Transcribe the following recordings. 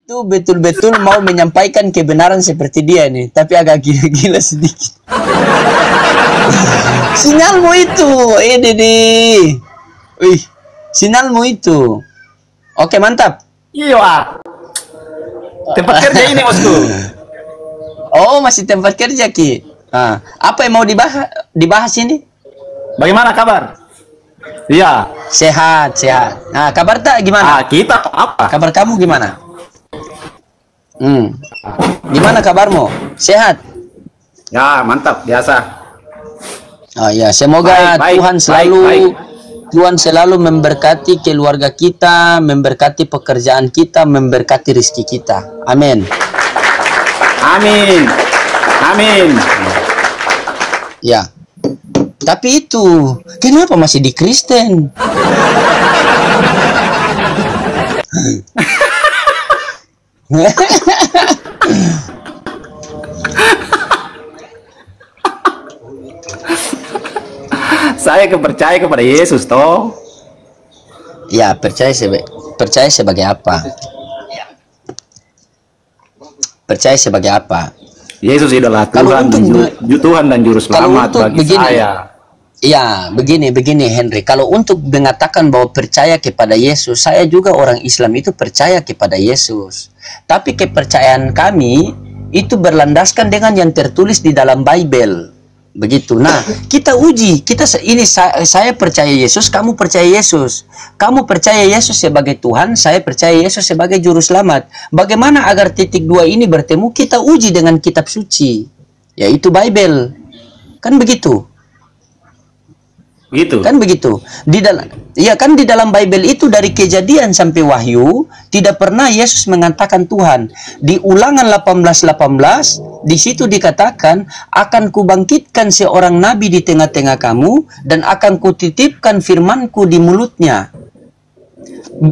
Itu betul-betul mau menyampaikan kebenaran seperti dia nih, tapi agak gila-gila sedikit. Sinyalmu itu, Dede. Wih, sinyalmu itu. Oke, mantap. Iya, tempat kerja ini bosku. Oh, masih tempat kerja, Ki. Apa yang mau dibahas ini? Bagaimana kabar? Iya. Sehat. Nah, kabar tak gimana? Kita apa? Kabar kamu gimana? Gimana kabarmu? Sehat? Ya, mantap, biasa. Oh ya, semoga Tuhan selalu memberkati keluarga kita, memberkati pekerjaan kita, memberkati rezeki kita. Amin. Amin. Ya. Tapi itu, kenapa masih di Kristen? Saya percaya kepada Yesus toh. Ya, percaya sebagai apa? Percaya sebagai apa? Yesus adalah Tuhan dan juru selamat bagi saya. Ya, begini Henry. Kalau untuk mengatakan bahwa percaya kepada Yesus, saya juga orang Islam itu percaya kepada Yesus. Tapi kepercayaan kami itu berlandaskan dengan yang tertulis di dalam Bible. Begitu. Nah, kita uji. Saya percaya Yesus, kamu percaya Yesus. Kamu percaya Yesus sebagai Tuhan, saya percaya Yesus sebagai juru selamat. Bagaimana agar titik dua ini bertemu? Kita uji dengan kitab suci, yaitu Bible. Kan begitu? Gitu. Kan begitu. Di dalam Bible itu dari Kejadian sampai Wahyu tidak pernah Yesus mengatakan Tuhan. Di Ulangan 18:18 di situ dikatakan, akan kubangkitkan seorang nabi di tengah-tengah kamu dan akan kutitipkan firmanku di mulutnya.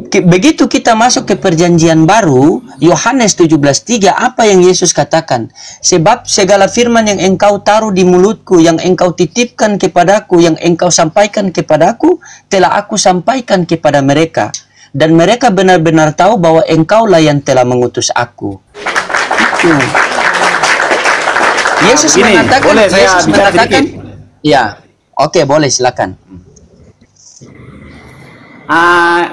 Begitu kita masuk ke perjanjian baru, Yohanes 17:3, apa yang Yesus katakan? Sebab segala firman yang engkau taruh di mulutku, yang engkau titipkan kepadaku, yang engkau sampaikan kepadaku, telah aku sampaikan kepada mereka. Dan mereka benar-benar tahu bahwa engkaulah yang telah mengutus aku. Itu. Yesus mengatakan, ya, oke, boleh, silakan.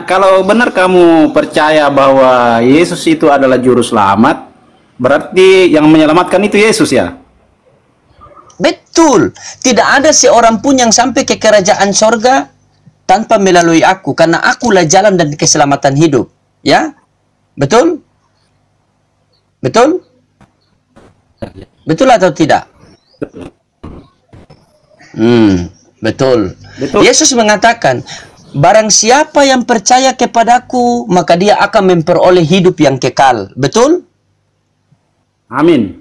Kalau benar kamu percaya bahwa Yesus itu adalah juru selamat, berarti yang menyelamatkan itu Yesus ya? Betul. Tidak ada seorang pun yang sampai ke kerajaan sorga tanpa melalui aku, karena akulah jalan dan keselamatan hidup. Ya? Betul? Betul? Betul atau tidak? Betul. Yesus mengatakan, barang siapa yang percaya kepadaku, maka dia akan memperoleh hidup yang kekal. Betul? Amin.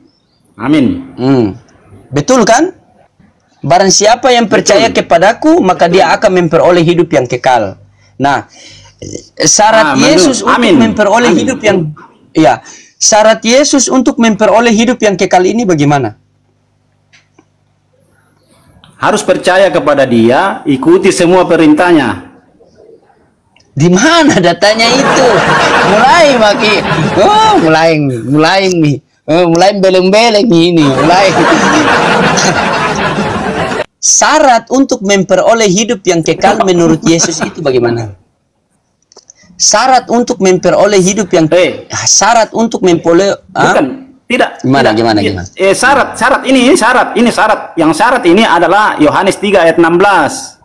Betul kan? Barang siapa yang percaya kepadaku, maka dia akan memperoleh hidup yang kekal. Nah, syarat Yesus untuk memperoleh hidup yang... Ya, syarat Yesus untuk memperoleh hidup yang kekal ini bagaimana? Harus percaya kepada Dia, ikuti semua perintahnya. Di mana datanya itu? Mulai beleng-beleng ini. Syarat untuk memperoleh hidup yang kekal menurut Yesus itu bagaimana? Syarat untuk memperoleh hidup yang syarat untuk memperoleh tidak. Gimana? Syarat ini syarat. Yang syarat ini adalah Yohanes 3 ayat 16.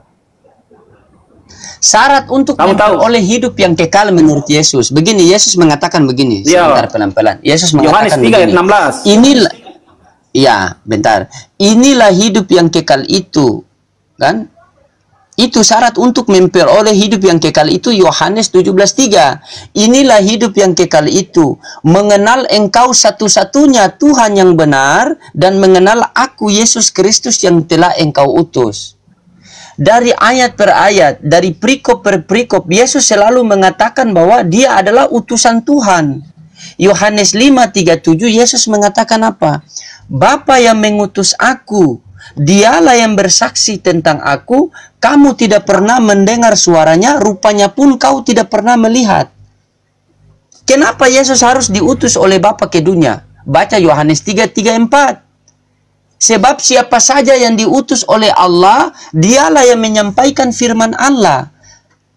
Syarat untuk memperoleh hidup yang kekal menurut Yesus. Begini, Yesus mengatakan begini. Sebentar, pelan-pelan. Yesus mengatakan Yohanes 3 ayat 16. Inilah hidup yang kekal itu. Kan? Itu syarat untuk memperoleh hidup yang kekal itu Yohanes 17:3. Inilah hidup yang kekal itu, mengenal engkau satu-satunya Tuhan yang benar dan mengenal aku Yesus Kristus yang telah engkau utus. Dari ayat per ayat, dari perikop per perikop, Yesus selalu mengatakan bahwa dia adalah utusan Tuhan. Yohanes 5:37, Yesus mengatakan apa? Bapa yang mengutus aku, dialah yang bersaksi tentang aku, kamu tidak pernah mendengar suaranya, rupanya pun kau tidak pernah melihat. Kenapa Yesus harus diutus oleh Bapa ke dunia? Baca Yohanes 3:3-4. Sebab siapa saja yang diutus oleh Allah, dialah yang menyampaikan firman Allah.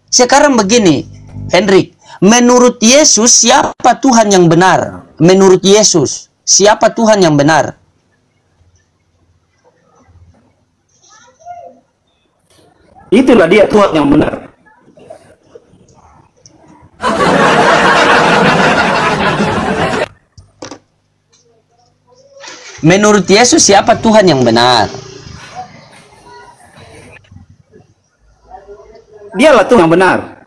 Sekarang begini, Hendrik, menurut Yesus siapa Tuhan yang benar? Menurut Yesus, siapa Tuhan yang benar? Itulah dia Tuhan yang benar. Menurut Yesus siapa Tuhan yang benar? Dialah Tuhan yang benar.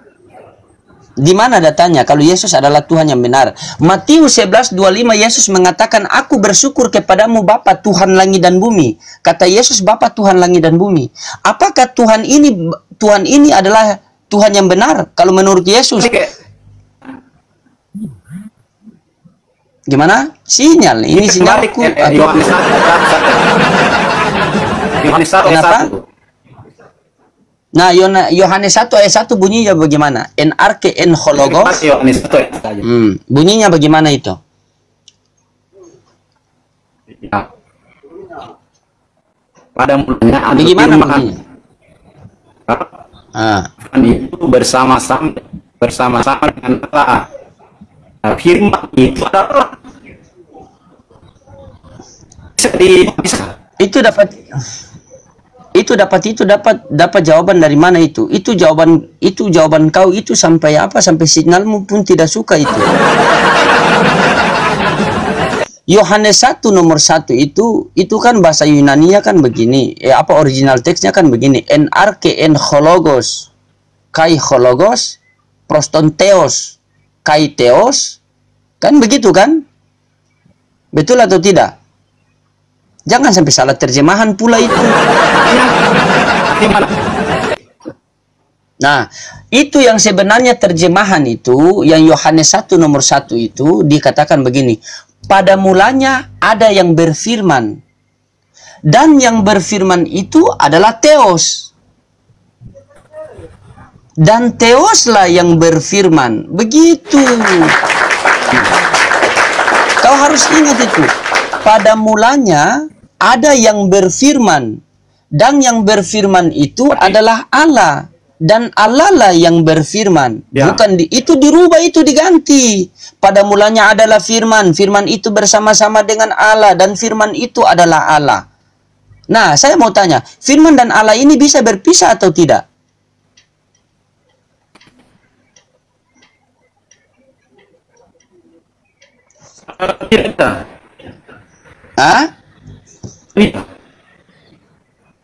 Di mana datanya kalau Yesus adalah Tuhan yang benar? Matius 11:25 Yesus mengatakan, "Aku bersyukur kepadamu Bapa Tuhan langit dan bumi." Kata Yesus, Bapa Tuhan langit dan bumi. Apakah Tuhan ini adalah Tuhan yang benar kalau menurut Yesus? Gimana? Sinyal. Ini sinyalku. Yohanes 1. Yohanes 1 ayat Kenapa? 1. Nah, Yohanes 1 ayat 1 bunyinya bagaimana? En arke en hologos. Yohanes 1 ayat 1. Bunyinya bagaimana itu? Ya. Pada mulanya ada Bagaimana firman. bunyinya? Firman itu bersama-sama dengan Allah. Nah, firman itu adalah bisa. Itu dapat jawaban dari mana itu? Itu jawaban kau itu sampai apa? Sampai signalmu pun tidak suka itu. Yohanes 1 nomor 1 itu kan bahasa Yunani-nya kan begini. Original teksnya kan begini. En arke en hologos. Kai hologos proston theos. Kai theos. Kan begitu kan? Betul atau tidak? Jangan sampai salah terjemahan pula itu. Nah, itu yang sebenarnya terjemahan itu, yang Yohanes 1 nomor 1 itu dikatakan begini. Pada mulanya ada yang berfirman. Dan yang berfirman itu adalah Theos. Dan Theoslah yang berfirman. Begitu. Kau harus ingat itu. Pada mulanya ada yang berfirman. Dan yang berfirman itu adalah Allah. Dan Allah lah yang berfirman. Ya. Bukan itu dirubah, itu diganti. Pada mulanya adalah firman. Firman itu bersama-sama dengan Allah. Dan firman itu adalah Allah. Nah, saya mau tanya. Firman dan Allah ini bisa berpisah atau tidak? Tidak. Hah? Tidak.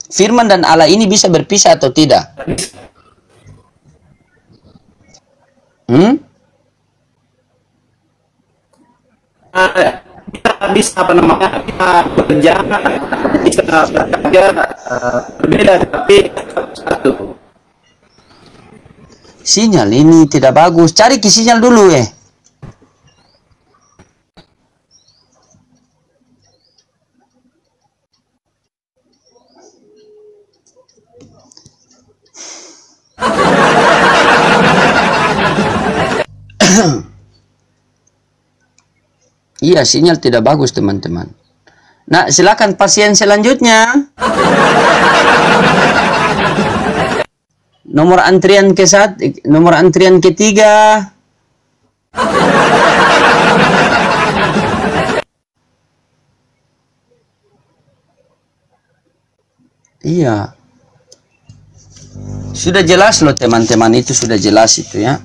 Firman dan Allah ini bisa berpisah atau tidak? Kita bisa apa namanya? Kita bekerja, berbeda tapi satu. Sinyal ini tidak bagus. Cari ke sinyal dulu Iya, sinyal tidak bagus teman-teman. Nah, silakan pasien selanjutnya. Nomor antrian nomor antrian ketiga. Iya. Sudah jelas loh teman-teman, itu sudah jelas itu ya.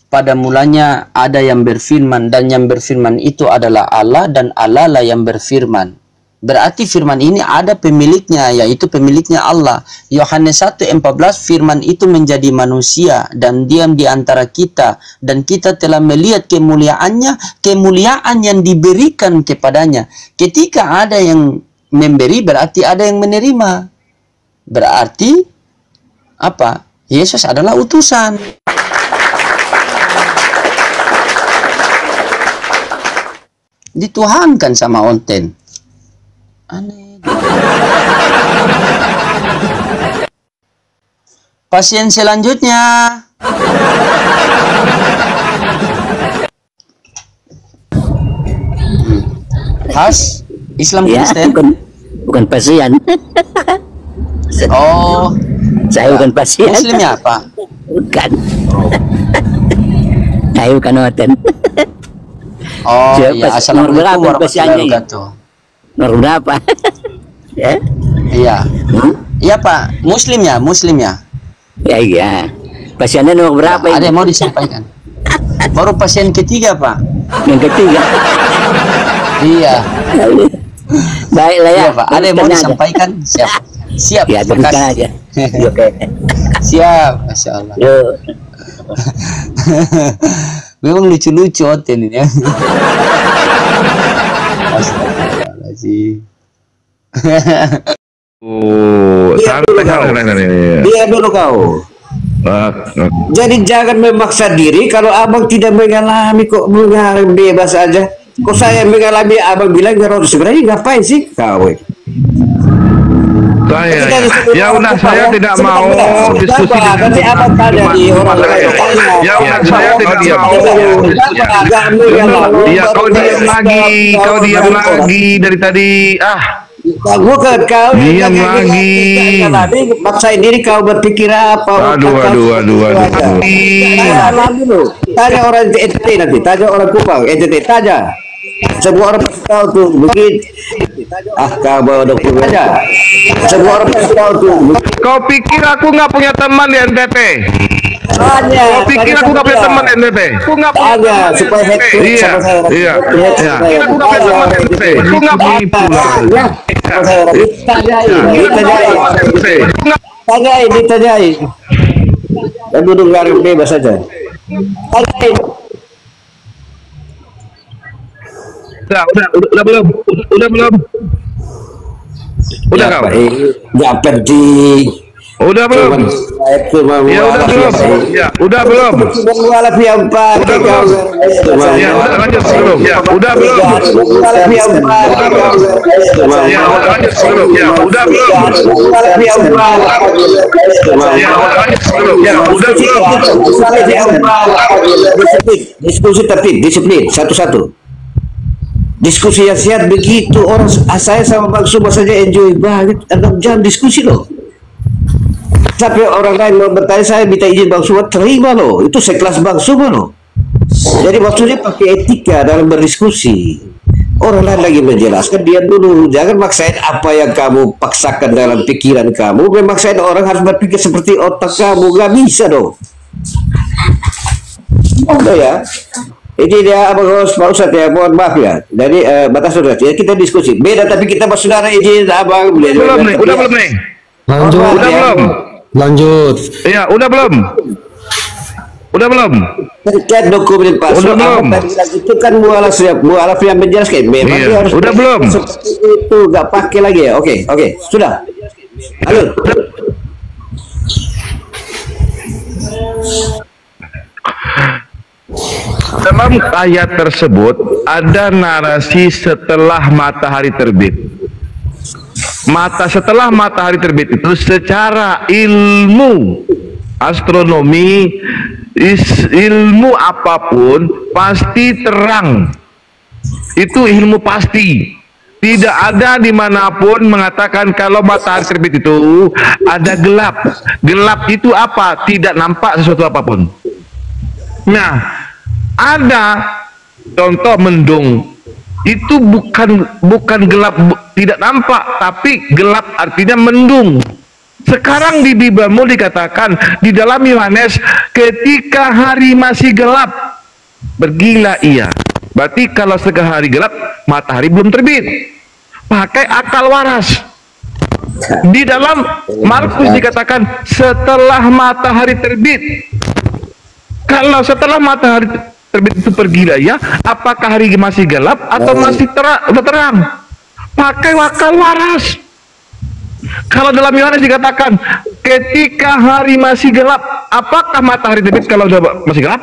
Pada mulanya ada yang berfirman dan yang berfirman itu adalah Allah dan Allah lah yang berfirman. Berarti firman ini ada pemiliknya, yaitu pemiliknya Allah. Yohanes 1:14 firman itu menjadi manusia dan diam di antara kita dan kita telah melihat kemuliaannya, kemuliaan yang diberikan kepadanya. Ketika ada yang memberi berarti ada yang menerima. Berarti apa? Yesus adalah utusan. Dituhankan sama onten. Aneh. Pasien selanjutnya. Khas Islam Ya, Kristen. bukan pasian. Oh, Saya bukan pasian. Muslimnya apa? Bukan. Saya bukan hoten. Oh Siapa iya, sih? assalamualaikum Nomor berapa warahmatullahi pasiannya ini? wabarakatuh. Nomor berapa? Ya? Iya, iya Pak, Muslimnya, Muslimnya. Ya iya. Pasiennya nomor berapa Ada ini? yang mau disampaikan? Baru pasien ketiga Pak. Yang ketiga. Iya, Baiklah ya. iya Pak. Ada yang mau teruskan aja. disampaikan? Siap, siap. Ya, teruskan makasih. aja. Oke. Siap, masya Allah. Yuk. Memang lucu-lucu hotel ini ya. Astagfirullahaladzim. Oh, santai. Dia dulu kau. Jadi jangan memaksa diri kalau abang tidak mengalami kok mengalami bebas aja. Kok saya mengalami abang bilang harus sebenarnya ngapain sih kau? Ya udah, saya tidak mau diskusi dengan Nanti abang tanya di orang lain. Ya udah, saya tidak mau. Ya, kau diam lagi dari tadi. Bukan kau Diam lagi. Maksain diri kau berpikir apa? Aduh. Tanya orang NTT nanti, tanya orang Kupang NTT, tanya. Semua orang tahu tuh begitu. Kau bawa dokumen aja. Semua orang tahu tuh. Kau pikir aku nggak punya teman di NTT? Tanya. Kau pikir aku nggak punya teman di NTT? Aku nggak punya Tanya teman. supaya happy Iya. sama saya. Aku nggak punya teman di NTT. Aku nggak punya Tanya. Ditanyain. Dan duduk ngarim bebas saja. Tanyain. Udah belum? Udah kau? Nggak penting. Udah belum? Ya udah belum? Ya udah belum? Mengualaf yang pakai kau. Ya udah lanjut sebelum. Ya udah belum? Mengualaf yang pakai kau. Ya udah lanjut sebelum. Ya udah belum? Mengualaf yang pakai. Ya udah lanjut sebelum. Ya udah belum? Diskusi tertib, disiplin, satu-satu. Diskusi yang sehat begitu orang. Saya sama Bang Suba saja enjoy banget 6 jam diskusi loh. Sampai orang lain mau bertanya, saya minta izin Bang Suba, terima loh. Itu sekelas Bang Suba loh. Jadi maksudnya pakai etika dalam berdiskusi. Orang lain lagi menjelaskan, dia dulu. Jangan maksain apa yang kamu paksakan dalam pikiran kamu. Memaksain orang harus berpikir seperti otak kamu. Gak bisa dong. Udah ya. Ini dia Abang Pak Ustadz ya, mohon maaf ya. Dari batas sudah ya, kita diskusi. Beda tapi kita bersaudara izin Abang. Belum nih, udah belum nih? Lanjut. Udah belum? Lanjut. Iya, udah belum? Udah belum? Terkait dokumen Pak. Udah belum? Itu kan mualaf yang menjelaskan. Memang Iya, dia harus udah belum? seperti itu, nggak pakai lagi ya. Oke, sudah. Halo. Dalam ayat tersebut ada narasi setelah matahari terbit. Setelah matahari terbit itu secara ilmu astronomi, ilmu apapun pasti terang. Itu ilmu pasti. Tidak ada dimanapun mengatakan kalau matahari terbit itu ada gelap. Gelap itu apa? Tidak nampak sesuatu apapun. Nah, ada contoh mendung. Itu bukan gelap tidak nampak, tapi gelap artinya mendung. Sekarang di Bibelmu dikatakan di dalam Yohanes, ketika hari masih gelap, pergilah ia. Berarti kalau setengah hari gelap, matahari belum terbit. Pakai akal waras. Di dalam Markus dikatakan setelah matahari terbit. Kalau setelah matahari terbit itu pergilah ya, apakah hari masih gelap atau masih terang? Pakai akal waras. Kalau dalam Yohanes dikatakan ketika hari masih gelap, apakah matahari terbit kalau masih gelap?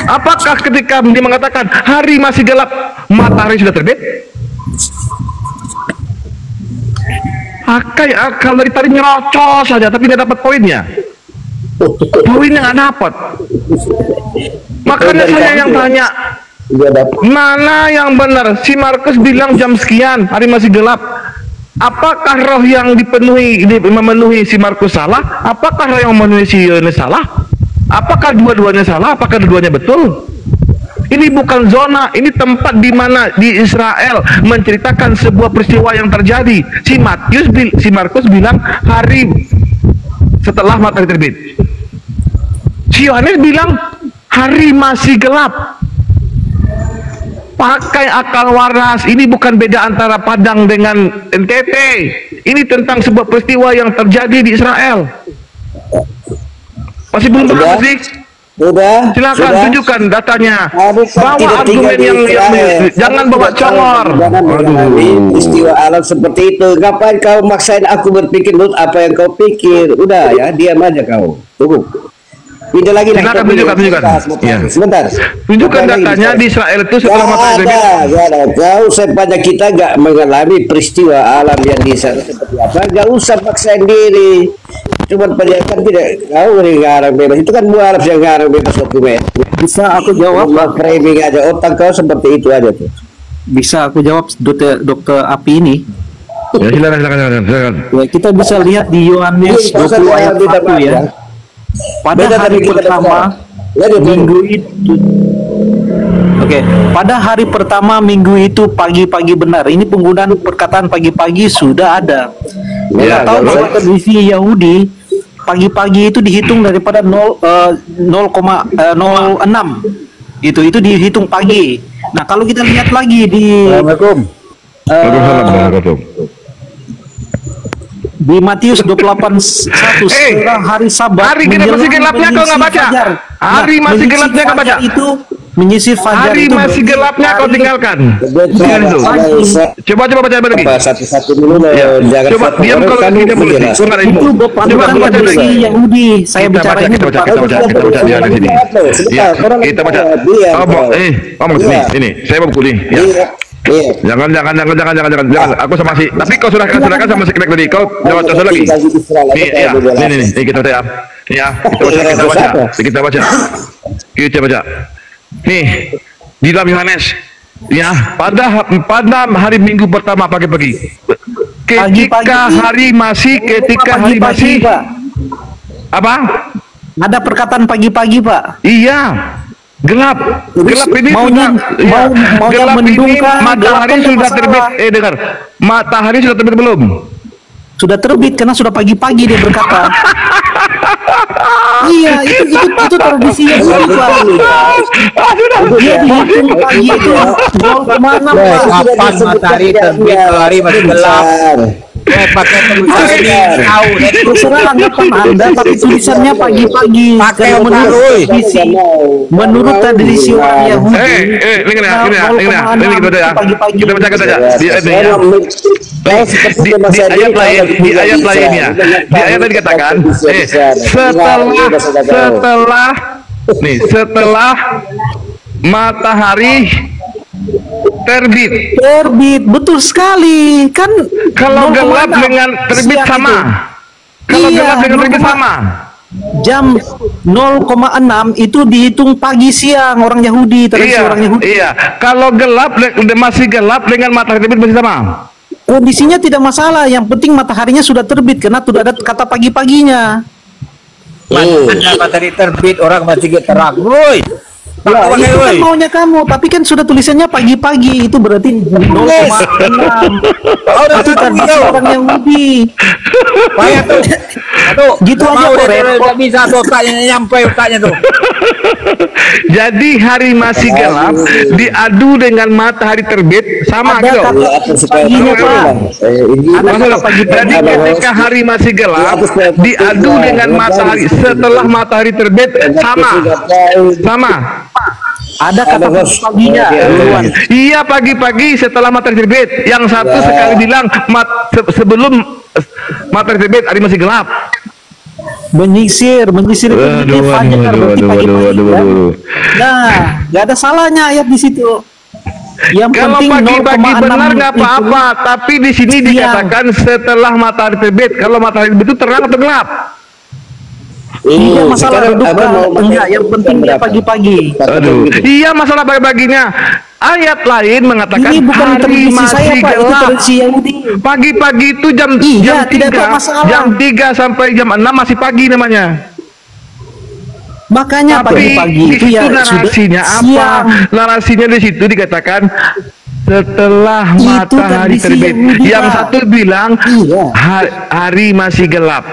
Apakah ketika dia mengatakan hari masih gelap, matahari sudah terbit? Pakai akal dari tadi nyerocos saja, tapi nggak dapat poinnya. Poinnya nggak dapat. Makanya saya yang tanya, Dia dapat. mana yang benar? Si Markus bilang jam sekian, hari masih gelap. Apakah roh yang memenuhi si Markus salah? Apakah roh yang memenuhi si Yohanes salah? Apakah dua-duanya salah? Apakah dua-duanya betul? Ini bukan zona, ini tempat di mana di Israel menceritakan sebuah peristiwa yang terjadi. Si Markus bilang hari setelah matahari terbit. Si Yohanes bilang hari masih gelap. Pakai akal waras. Ini bukan beda antara Padang dengan NTT. Ini tentang sebuah peristiwa yang terjadi di Israel. Masih belum paham sih? Sudah. Silakan tunjukkan datanya. Bawa Tidak tinggal argumen di yang Israel. jangan bawa congor. Jangan mengalami peristiwa alam seperti itu. Ngapain kau maksain aku berpikir menurut apa yang kau pikir? Udah ya, diam aja kau. Tunggu. Pindah lagi. Silakan tunjukkan. Ya. Sebentar. Tunjukkan datanya di Israel itu setelah matahari terbit. Gak ada. Kau sepanjang kita gak mengalami peristiwa alam yang di sana seperti apa, gak usah paksain diri. Cuma penjagaan tidak. Kau ngarang bebas. Itu kan mualaf yang ngarang bebas dokumen. Bisa aku jawab? Framing aja. Otak kau seperti itu aja tuh. Bisa aku jawab, Dokter Api ini. Ya, silakan. Ya, kita bisa lihat di Yohanes 20 ayat 1 ya. Pada hari pertama minggu itu, pada hari pertama minggu itu pagi-pagi benar. Ini penggunaan perkataan pagi-pagi sudah ada. Ya, Tahu bahwa tradisi Yahudi pagi-pagi itu dihitung daripada 0,06. Itu dihitung pagi. Nah, kalau kita lihat lagi di di Matius 28:1 setelah hari Sabat, hari masih gelapnya kau nggak baca. Hari masih gelapnya kau baca. Itu menyisir fajar Hari itu masih gelapnya kau tinggalkan. Coba baca lagi. Satu-satu dulu. Jangan Coba diam kalau tidak boleh. itu bukan tradisi Yahudi. Saya bicara ini kita baca di sini. Ya, kita baca. Ini saya mau buku nih. Ya. Jangan. Aku sama si. Tapi kau sudah kan sama si Krek tadi. Kau jawab contoh lagi. Nih kita baca. Ya, kita baca. Nih di dalam Yohanes. Ya, pada hari Minggu pertama pagi-pagi. Ketika hari masih Pak. Apa? Ada perkataan pagi-pagi, Pak. Iya. Gelap ini maunya gelap ini mendungkang, matahari sudah terbit. Dengar, matahari sudah terbit belum? Sudah terbit karena sudah pagi-pagi dia berkata. Iya, itu tradisi Yahudi, Pak. Dia dihitung pagi itu 0,6. Kapan matahari terbit kalau hari masih gelap? Pakai tulisan ini tahu terserah anggapan Anda, tapi tulisannya pagi-pagi. pakai Menurut tradisi orang Yahudi. Ini kita baca saja. Di ayat lainnya. Di ayat lain dikatakan, setelah matahari terbit, betul sekali. Kan kalau gelap dengan terbit sama. Kalau gelap dengan terbit sama. Jam 0,6 itu dihitung pagi siang orang Yahudi, tradisi orang Yahudi. Iya. Kalau gelap masih gelap dengan matahari terbit masih sama. Kondisinya tidak masalah, yang penting mataharinya sudah terbit karena sudah ada kata pagi-paginya. Mana matahari terbit orang masih terang, woi. Ya, itu kan maunya kamu, tapi kan sudah tulisannya pagi-pagi, itu berarti 0,6. Itu tradisi orang Yahudi. Payah tuh. Aduh, gitu aja kok, Tidak bisa tuh nyampe tuh. Jadi hari masih gelap diadu dengan matahari terbit sama gitu. Paginya, Pak. Jadi ketika hari masih gelap diadu dengan matahari setelah matahari terbit sama. Ada kata paginya. Iya, pagi-pagi setelah matahari terbit. Yang satu sekali bilang sebelum matahari terbit hari masih gelap. Menyisir itu fajar berarti pagi-pagi. Nah, nggak ada salahnya ayat di situ. Yang kalau penting pagi-pagi benar nggak apa-apa, tapi di sini dikatakan setelah matahari terbit. Kalau matahari terbit itu terang atau gelap? Tidak masalah sekarang berduka, Abang mau enggak, yang penting dia berapa? pagi-pagi. Aduh, iya masalah bagi-baginya. Ayat lain mengatakan Ini bukan hari tradisi masih saya, Pak, itu gelap. tradisi Yahudi. Pagi-pagi itu jam Iya, tidak ada 3, masalah. jam 3 sampai jam 6 masih pagi namanya. Makanya Tapi pagi-pagi di itu situ ya sudah narasinya apa? siang. Narasinya di situ dikatakan setelah Itu matahari tradisi terbit. Yahudi, Yang Pak. satu bilang Iya. hari masih gelap.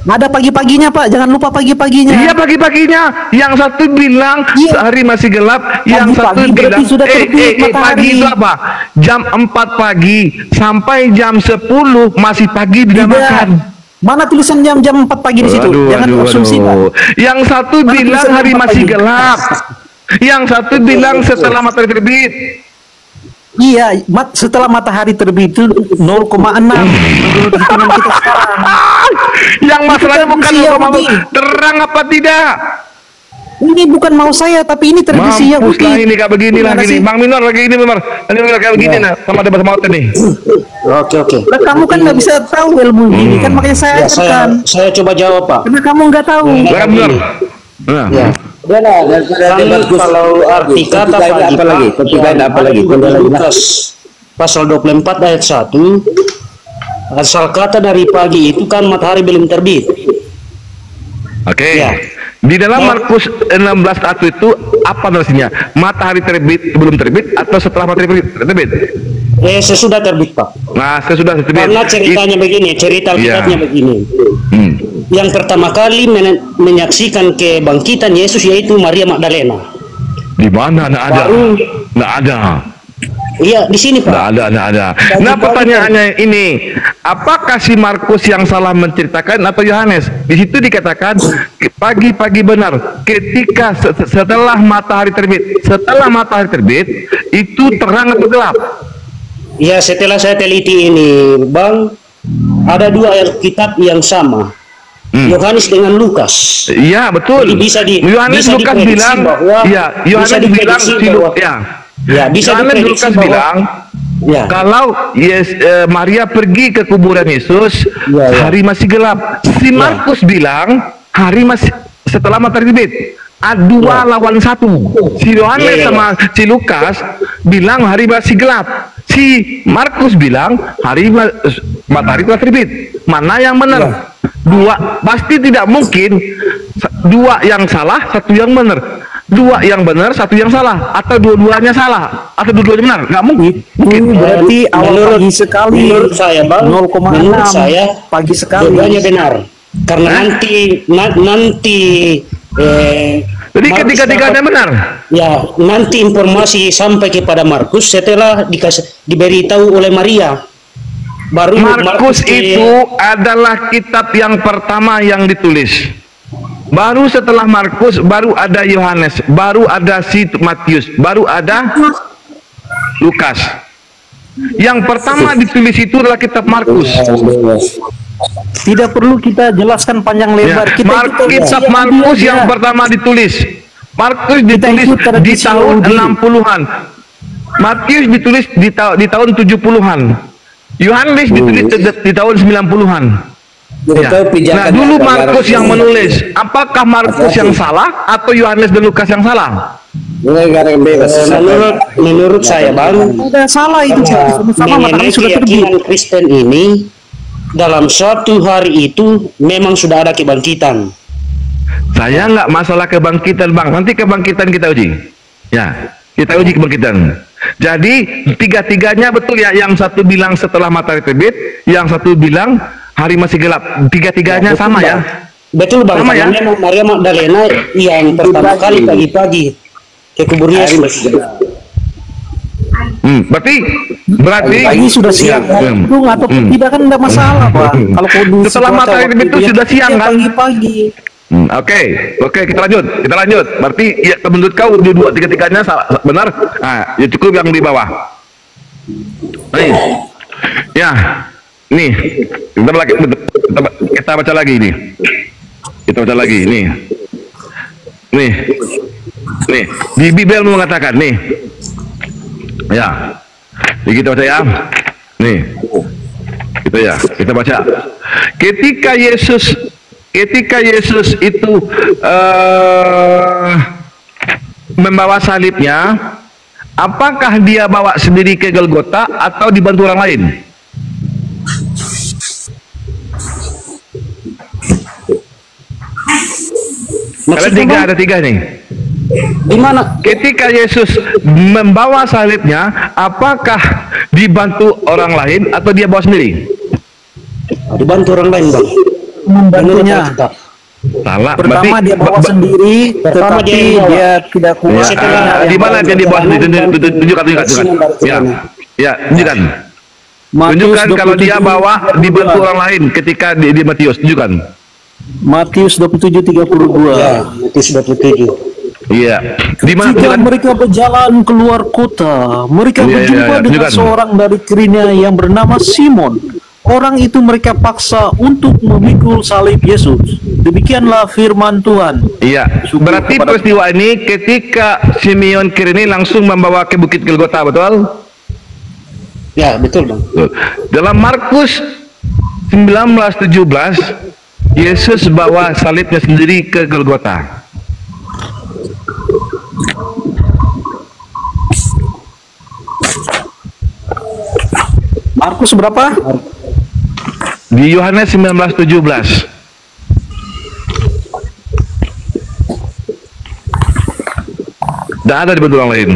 Ada pagi-paginya, Pak, jangan lupa pagi-paginya. Iya pagi-paginya. Yang satu bilang Iya. hari masih gelap. Yang Pagi-pagi satu berarti bilang sudah terbit pagi matahari. itu apa? Jam 4 pagi sampai jam 10 masih pagi dinamakan. Mana tulisan jam 4 pagi di situ? Jangan asumsi, Pak. Yang satu Mana bilang tulisan hari 4 masih pagi? gelap. Yang satu bilang setelah matahari terbit. Iya, setelah matahari terbit itu 0,6 menurut hitungan kita sekarang. Yang masalahnya bukan tradisi mau Yahudi. terang apa tidak. Ini bukan mau saya, tapi ini tradisi Mampus Yahudi. lah ini kayak begini lah Gimana gini. sih? Bang Minor lagi ini Minor. Ini kayak begini nah sama ada bahasa maut nih. Oke. Nah, kamu kan nggak bisa tahu ilmu ini kan, makanya saya Ya, ajarkan. saya coba jawab, Pak. Karena kamu nggak tahu. Silakan Minor. Nah. Ya. Kalau arti kata pagi, apa lagi? Apa lagi? Lukas pasal 24 ayat 1, asal kata dari pagi itu kan matahari belum terbit. Oke. Ya. Di dalam Markus 16:1 itu apa narasinya? Matahari terbit belum terbit atau setelah matahari terbit? Sesudah terbit, Pak. Nah, sesudah terbit. Karena ceritanya begini, cerita Iya. Alkitabnya begini. Hmm. Yang pertama kali menyaksikan kebangkitan Yesus yaitu Maria Magdalena. Di mana? Nggak ada. Nggak ada. Iya, di sini, Pak. Nggak ada. Nah, pertanyaannya ini, apakah si Markus yang salah menceritakan atau Yohanes? Di situ dikatakan pagi-pagi benar, ketika setelah matahari terbit. Setelah matahari terbit, itu terang atau gelap? Ya, setelah saya teliti ini, Bang, ada dua Alkitab yang sama. Yohanes dengan Lukas. Iya, betul. Jadi bisa Yohanes bisa Lukas diprediksi bilang, bahwa- iya, Yohanes bisa bilang diprediksi bahwa- Ya, bisa Yohanes diprediksi Lukas bahwa- bilang Ya. kalau Maria pergi ke kuburan Yesus, Ya. hari masih gelap. Si Markus bilang hari masih setelah matahari terbit. Dua lawan satu. Si Yohanes Ya. sama si Lukas bilang hari masih gelap. Si Markus bilang matahari telah terbit. Mana yang benar? Dua, pasti tidak mungkin dua yang salah, satu yang benar. Dua yang benar, satu yang salah, atau dua-duanya salah, atau dua-duanya benar. Nggak mungkin. Berarti awal pagi sekali. Menurut saya, Bang, 0,6 menurut saya pagi sekali. dua-duanya benar. Karena nanti Jadi Markus ketiga-tiganya dapat- benar. Ya, nanti informasi sampai kepada Markus setelah diberitahu oleh Maria. Baru Markus itu adalah kitab yang pertama yang ditulis. Baru setelah Markus, baru ada Yohanes, baru ada si Matius, baru ada Lukas. Yang pertama ditulis itu adalah kitab Markus. Tidak perlu kita jelaskan panjang lebar. Ya, Kita kitab Markus yang pertama ditulis. Markus ditulis ikut di tradisi tahun Yahudi. 60-an. Matius ditulis di tahun 70-an. Yohanes ditulis di tahun 90-an. Ya. Nah, dulu Markus yang menulis. Apakah Markus yang salah atau Yohanes dan Lukas yang salah? menurut saya, Bang, Tidak salah itu, Pak. Sama matahari mengenai sudah terbit. keyakinan Kristen ini dalam suatu hari itu memang sudah ada kebangkitan. Saya nggak masalah kebangkitan, Bang. Nanti kebangkitan kita uji. Ya, kita uji kebangkitan. Jadi tiga-tiganya betul ya. Yang satu bilang setelah matahari terbit, yang satu bilang hari masih gelap. Tiga-tiganya sama ya. Betul, Bang. Sama Karena ya? memang Maria Magdalena yang pertama kali pagi-pagi ke kubur Yesus. Berarti Pagi sudah siang. Dung atau tidak kan tidak masalah, Pak. Kalau kondisi Setelah cuaca matahari waktu terbit itu dia- sudah siang, dia kan? Pagi-pagi. Oke, kita lanjut. Berarti ya menurut kau dua tiga-tiganya benar? Nah, ya cukup yang di bawah. Nih, ya, nih, kita baca lagi nih. Kita baca lagi nih. Nih, di Bible mengatakan nih. Ya, kita baca ya. Nih, kita baca. Ketika Yesus ketika Yesus itu membawa salibnya, apakah dia bawa sendiri ke Golgota atau dibantu orang lain? Ada tiga nih. Di mana? Ketika Yesus membawa salibnya, apakah dibantu orang lain atau dia bawa sendiri? Dibantu orang lain, Bang. Membantunya. Salah. Pertama dia bawa sendiri, tetapi dia tidak kuat. Di mana dia dibawa sendiri? Tunjukkan. Ya, tunjukkan. Tunjukkan kalau dia bawa dibantu orang lain ketika di Matius, tunjukkan. Matius 27:32. Ya, Matius 27. Iya. Di mana? Ketika mereka berjalan keluar kota, mereka berjumpa dengan seorang dari Kirene yang bernama Simon. Orang itu mereka paksa untuk memikul salib Yesus. Demikianlah firman Tuhan. Iya. Berarti peristiwa ini ketika Simeon Kirene langsung membawa ke Bukit Golgota, betul? Ya, betul, Bang. Dalam Markus 19:17, Yesus bawa salibnya sendiri ke Golgota. Markus berapa? Di Yohanes 19:17. Tidak ada dibantu orang lain.